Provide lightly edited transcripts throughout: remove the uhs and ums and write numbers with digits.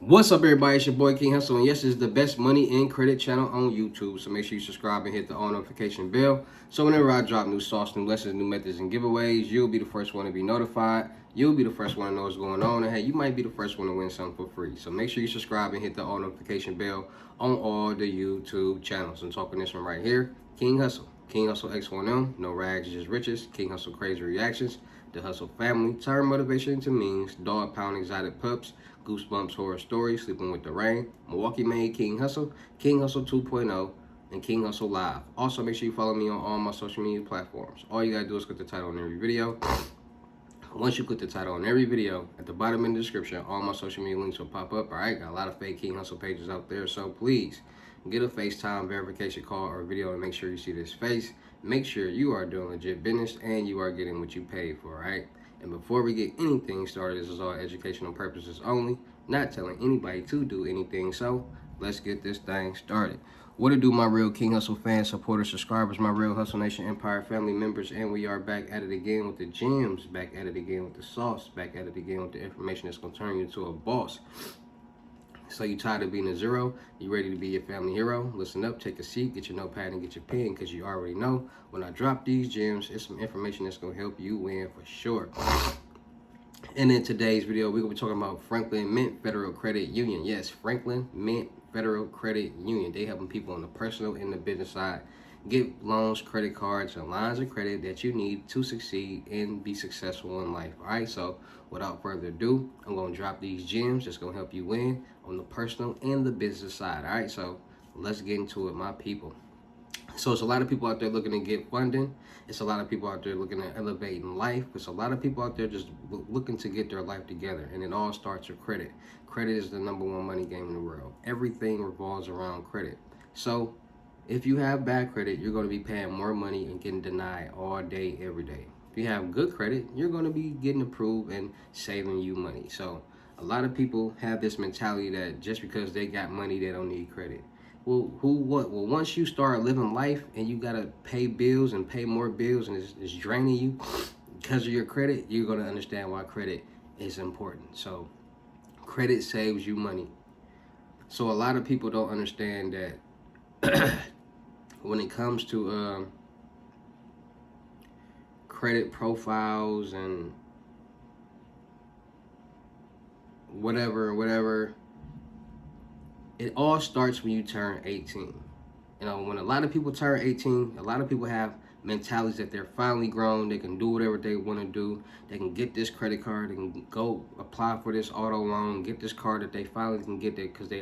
What's up, everybody? It's your boy King Hustle, and yes, this is the best money and credit channel on YouTube. So make sure you subscribe and hit the all notification bell. So whenever I drop new sauce, new lessons, new methods, and giveaways, you'll be the first one to be notified. You'll be the first one to know what's going on, and hey, you might be the first one to win something for free. So make sure you subscribe and hit the all notification bell on all the YouTube channels. I'm talking this one right here, King Hustle. King Hustle X1M, no rags, just riches. King Hustle crazy reactions. The Hustle family, turn motivation into means. Dog pound exotic pups. Goosebumps horror stories. Sleeping with the rain. Milwaukee made King Hustle. King Hustle 2.0. And King Hustle Live. Also, make sure you follow me on all my social media platforms. All you gotta do is click the title on every video. Once you click the title on every video, at the bottom in the description, all my social media links will pop up. Alright, got a lot of fake King Hustle pages out there, so please get a FaceTime verification call or video and make sure you see this face. Make sure you are doing legit business and you are getting what you paid for, alright? And before we get anything started, this is all educational purposes only, not telling anybody to do anything, so let's get this thing started. What to do, my real King Hustle fans, supporters, subscribers, my real Hustle Nation Empire family members, and we are back at it again with the gems, back at it again with the sauce, back at it again with the information that's going to turn you into a boss. So you tired of being a zero? You ready to be your family hero? Listen up, take a seat, get your notepad and get your pen, because you already know when I drop these gems, it's some information that's going to help you win for sure. And in today's video, we're going to be talking about Franklin Mint Federal Credit Union. Yes, Franklin Mint Federal Credit Union. They helping people on the personal and the business side get loans, credit cards, and lines of credit that you need to succeed and be successful in life. All right, so without further ado, I'm going to drop these gems that's going to help you win on the personal and the business side. All right, so let's get into it, my people. So it's a lot of people out there looking to get funding. It's a lot of people out there looking at elevating life. It's a lot of people out there just looking to get their life together. And it all starts with credit. Credit is the #1 money game in the world. Everything revolves around credit. So if you have bad credit, you're going to be paying more money and getting denied all day, every day. If you have good credit, you're going to be getting approved and saving you money. So a lot of people have this mentality that just because they got money, they don't need credit. Well, Well, once you start living life and you gotta pay bills and pay more bills and it's draining you because of your credit, you're gonna understand why credit is important. So, credit saves you money. So a lot of people don't understand that when it comes to credit profiles and whatever. It all starts when you turn 18. You know, when a lot of people turn 18, a lot of people have mentalities that they're finally grown. They can do whatever they want to do. They can get this credit card. They can go apply for this auto loan, get this car that they finally can get there because they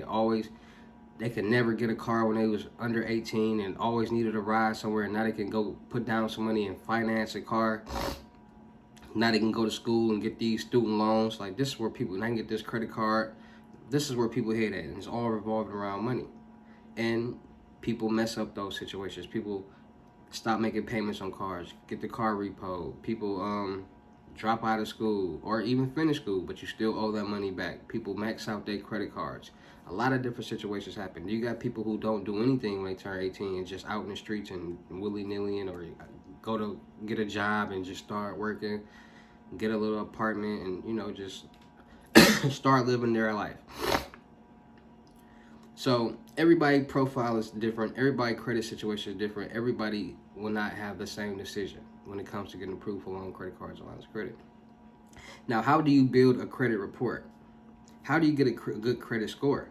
could never get a car when they was under 18 and always needed a ride somewhere. And now they can go put down some money and finance a car. Now they can go to school and get these student loans. Like, this is where people, now can get this credit card. This is where people hate at, and it's all revolving around money. And people mess up those situations. People stop making payments on cars, get the car repoed. People drop out of school or even finish school, but you still owe that money back. People max out their credit cards. A lot of different situations happen. You got people who don't do anything when they turn 18 and just out in the streets and willy-nilly, or go to get a job and just start working, get a little apartment, and, you know, just start living their life. So everybody profile is different. Everybody credit situation is different. Everybody will not have the same decision when it comes to getting approved for loan, credit cards, or lines of credit. Now, how do you build a credit report? How do you get a good credit score?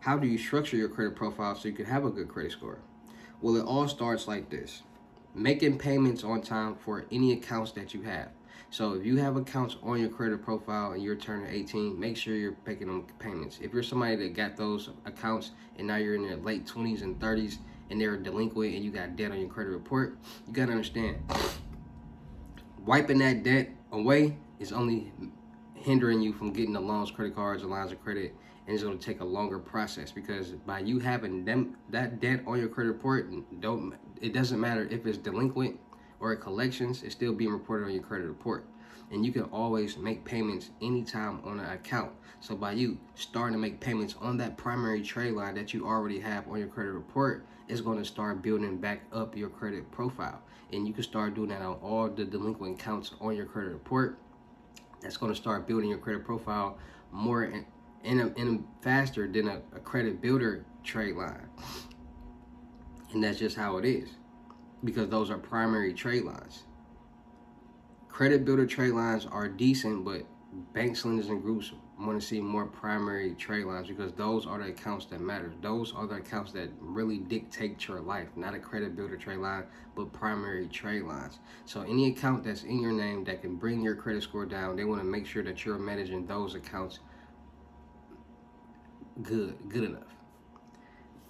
How do you structure your credit profile so you can have a good credit score? Well, it all starts like this: making payments on time for any accounts that you have. So if you have accounts on your credit profile and you're turning 18, make sure you're making them payments. If you're somebody that got those accounts and now you're in your late 20s and 30s and they're delinquent and you got debt on your credit report, you got to understand, wiping that debt away is only hindering you from getting the loans, credit cards, and lines of credit, and it's going to take a longer process, because by you having that debt on your credit report, it doesn't matter if it's delinquent or collections, it's still being reported on your credit report. And you can always make payments anytime on an account. So by you starting to make payments on that primary trade line that you already have on your credit report, it's going to start building back up your credit profile. And you can start doing that on all the delinquent accounts on your credit report. That's going to start building your credit profile more and faster than a credit builder trade line. And that's just how it is, because those are primary trade lines. Credit builder trade lines are decent, but banks, lenders, and groups want to see more primary trade lines, because those are the accounts that matter. Those are the accounts that really dictate your life, not a credit builder trade line, but primary trade lines. So any account that's in your name that can bring your credit score down, they want to make sure that you're managing those accounts good enough.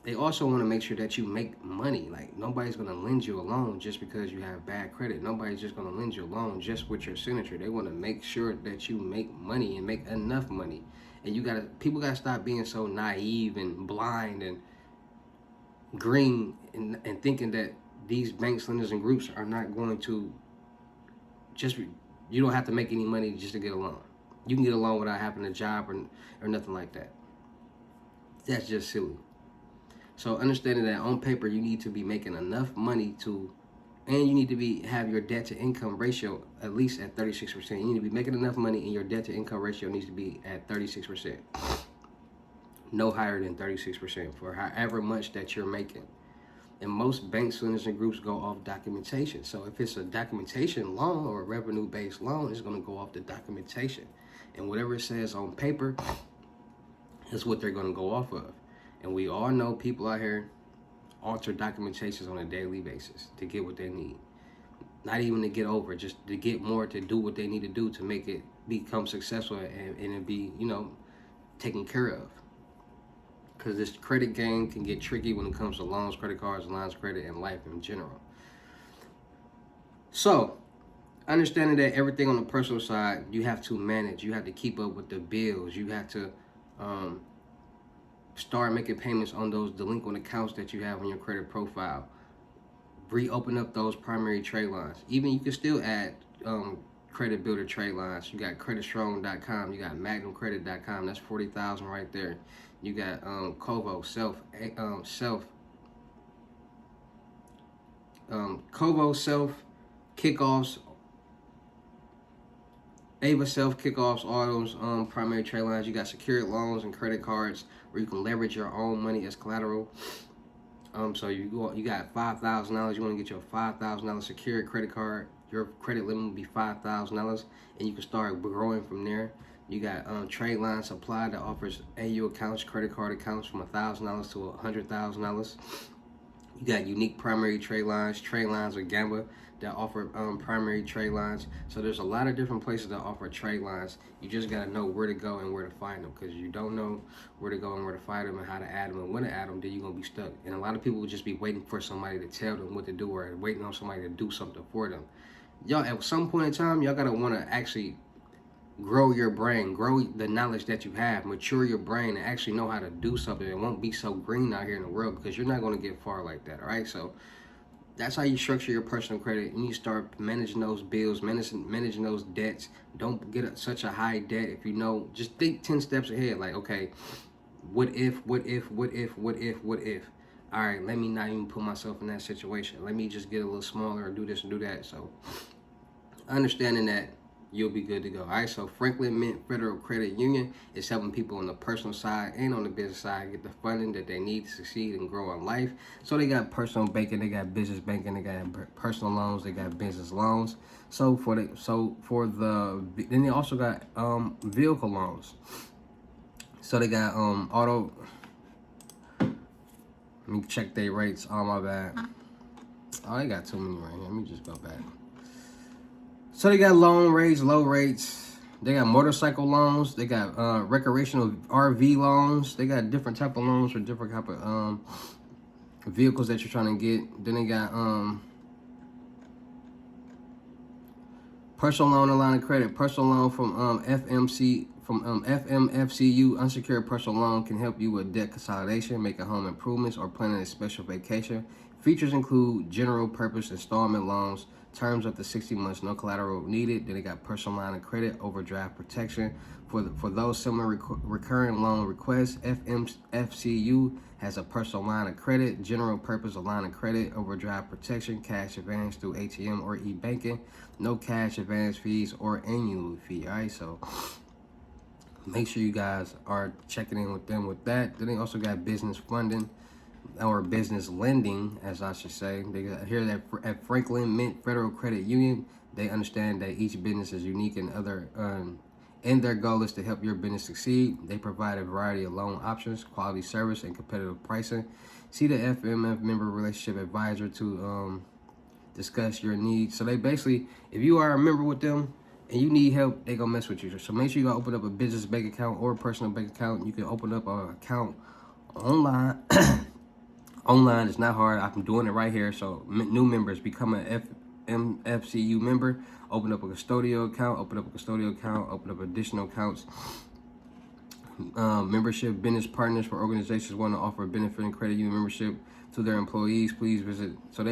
They also want to make sure that you make money. Like, nobody's going to lend you a loan just because you have bad credit. Nobody's just going to lend you a loan just with your signature. They want to make sure that you make money and make enough money. And people got to stop being so naive and blind and green and thinking that these banks, lenders, and groups are not going to you don't have to make any money just to get a loan. You can get a loan without having a job or nothing like that. That's just silly. So understanding that on paper you need to be making enough money and you need to have your debt to income ratio at least at 36%. You need to be making enough money, and your debt to income ratio needs to be at 36%. No higher than 36% for however much that you're making. And most banks, lenders, and groups go off documentation. So if it's a documentation loan or a revenue-based loan, it's going to go off the documentation. And whatever it says on paper is what they're going to go off of. And we all know people out here alter documentations on a daily basis to get what they need. Not even to get over, just to get more, to do what they need to do to make it become successful and it be, taken care of. Because this credit game can get tricky when it comes to loans, credit cards, lines of credit, and life in general. So, understanding that everything on the personal side, you have to manage. You have to keep up with the bills. You have to start making payments on those delinquent accounts that you have on your credit profile. Reopen up those primary trade lines. Even you can still add credit builder trade lines. You got creditstrong.com. You got magnumcredit.com. That's 40,000 right there. You got Kovo self kickoffs, Ava self kickoffs, all those primary trade lines. You got secured loans and credit cards where you can leverage your own money as collateral. So you got $5,000. You want to get your $5,000 secured credit card. Your credit limit will be $5,000, and you can start growing from there. You got trade line supply that offers AU accounts, credit card accounts from $1,000 to $100,000. You got unique primary trade lines with Gamba that offer primary trade lines. So there's a lot of different places that offer trade lines. You just got to know where to go and where to find them, because you don't know where to go and where to find them and how to add them and when to add them, then you're going to be stuck. And a lot of people will just be waiting for somebody to tell them what to do, or waiting on somebody to do something for them. Y'all, at some point in time, y'all got to want to actually grow your brain, grow the knowledge that you have, mature your brain, and actually know how to do something. It won't be so green out here in the world, because you're not going to get far like that, all right? So that's how you structure your personal credit. And you start managing those bills, managing those debts. Don't get such a high debt. If you know, just think 10 steps ahead. Like, okay, what if? All right, let me not even put myself in that situation. Let me just get a little smaller, or do this and do that. So understanding that, you'll be good to go. All right, so Franklin Mint Federal Credit Union is helping people on the personal side and on the business side get the funding that they need to succeed and grow in life. So they got personal banking, they got business banking, they got personal loans, they got business loans. Then they also got vehicle loans. So they got auto. Let me check their rates. Oh, my bad. Oh, they got too many right here. Let me just go back. So they got loan rates, low rates. They got motorcycle loans. They got recreational RV loans. They got different type of loans for different type of vehicles that you're trying to get. Then they got personal loan and line of credit. Personal loan from FMFCU. Unsecured personal loan can help you with debt consolidation, making home improvements, or planning a special vacation. Features include general purpose installment loans. Terms up to 60 months, no collateral needed. Then they got personal line of credit, overdraft protection. For those similar recurring loan requests, FMFCU has a personal line of credit, general purpose line of credit, overdraft protection, cash advance through ATM or e-banking, no cash advance fees or annual fee. All right, so Make sure you guys are checking in with them with that. Then they also got business funding, or business lending, as I should say. They got here at Franklin Mint Federal Credit Union. They understand that each business is unique and their goal is to help your business succeed. They provide a variety of loan options, quality service, and competitive pricing. See the FMF member relationship advisor to discuss your needs. So they basically, if you are a member with them and you need help, they gonna mess with you. So make sure you go open up a business bank account or a personal bank account. You can open up an account online. Online is not hard. I'm doing it right here. So new members become an FCU member. Open up a custodial account. Open up additional accounts. Membership business partners for organizations want to offer benefit and credit union membership to their employees. Please visit. So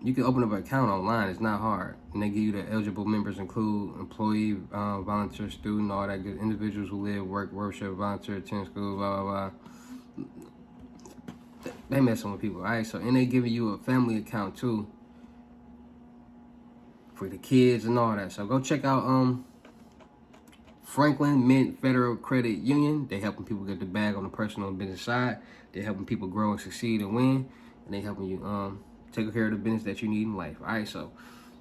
you can open up an account online. It's not hard. And they give you the eligible members include employee, volunteer, student, all that good. Individuals who live, work, worship, volunteer, attend school, blah, blah, blah. They messing with people, all right? So, and they giving you a family account too for the kids and all that. So go check out Franklin Mint Federal Credit Union. They helping people get the bag on the personal and business side. They're helping people grow and succeed and win, and they helping you take care of the business that you need in life. All right, so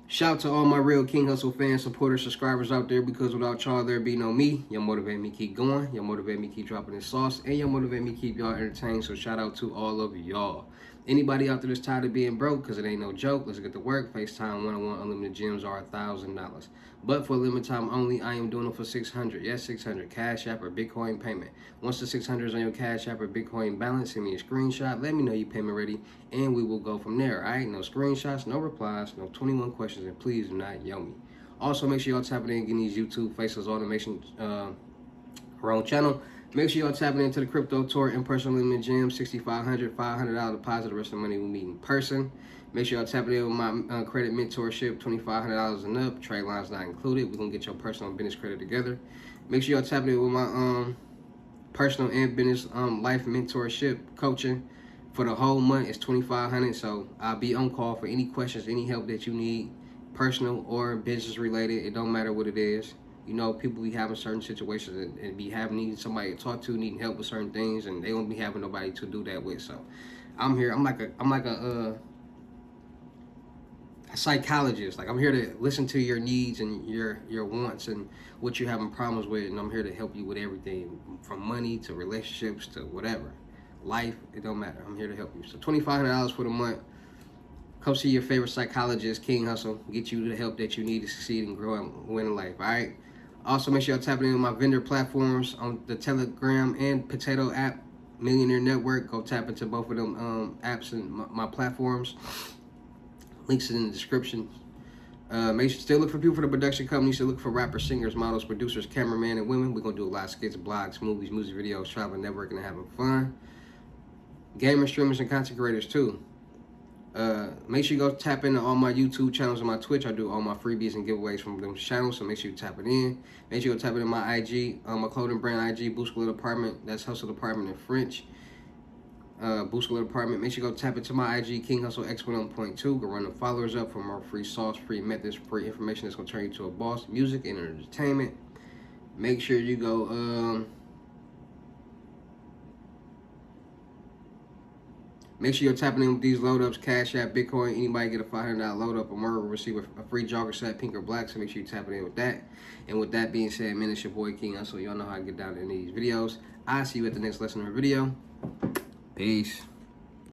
shout out to all my real King Hustle fans, supporters, subscribers out there, because without y'all, there'd be no me. Y'all motivate me keep going. Y'all motivate me keep dropping this sauce. And y'all motivate me keep y'all entertained. So shout out to all of y'all. Anybody out there that's tired of being broke, because it ain't no joke, let's get to work. FaceTime one-on-one unlimited gems are $1,000. But for a limited time only, I am doing it for $600. Yes, $600. Cash App or Bitcoin payment. Once the $600 is on your Cash App or Bitcoin balance, send me a screenshot. Let me know your payment ready, and we will go from there. All right? No screenshots, no replies, no 21 questions, and please do not yell me. Also, make sure y'all tapping in and getting these YouTube faceless automation wrong channel. Make sure y'all tapping into the Crypto Tour in person limited gym, $6,500, $500 deposit. The rest of the money we meet in person. Make sure y'all tapping in with my credit mentorship, $2,500 and up. Trade lines not included. We're gonna get your personal and business credit together. Make sure y'all tapping in with my personal and business life mentorship coaching for the whole month. It's $2,500. So I'll be on call for any questions, any help that you need, personal or business related. It don't matter what it is. You know, people be having certain situations and be needing somebody to talk to, needing help with certain things, and they won't be having nobody to do that with. So I'm here. I'm like a psychologist. Like, I'm here to listen to your needs and your wants and what you're having problems with, and I'm here to help you with everything from money to relationships to whatever. Life, it don't matter. I'm here to help you. So $2,500 for the month. Come see your favorite psychologist, King Hustle. Get you the help that you need to succeed and grow and win in life, all right? Also, make sure y'all tapping in with my vendor platforms on the Telegram and Potato app, Millionaire Network. Go tap into both of them apps and my platforms. Links in the description. Make sure still look for people for the production company. Still look for rappers, singers, models, producers, cameramen, and women. We're going to do a lot of skits, blogs, movies, music videos, traveling, networking, and having fun. Gamers, streamers, and content creators, too. Make sure you go tap into all my YouTube channels and my Twitch. I do all my freebies and giveaways from those channels, so make sure you tap it in. Make sure you go tap it in my IG, my clothing brand IG, Boost Little Department. That's Hustle Department in French. Boost Little Department. Make sure you go tap into my IG, King Hustle X1.2. Go run the followers up for more free sauce, free methods, free information that's gonna turn you to a boss. Music and entertainment. Make sure you go. Make sure you're tapping in with these load ups, Cash App, Bitcoin. Anybody get a $500 load up or more will receive a free jogger set, pink or black. So make sure you tap it in with that. And with that being said, man, it's your boy King Hustle. Y'all know how I get down in these videos. I'll see you at the next lesson or video. Peace.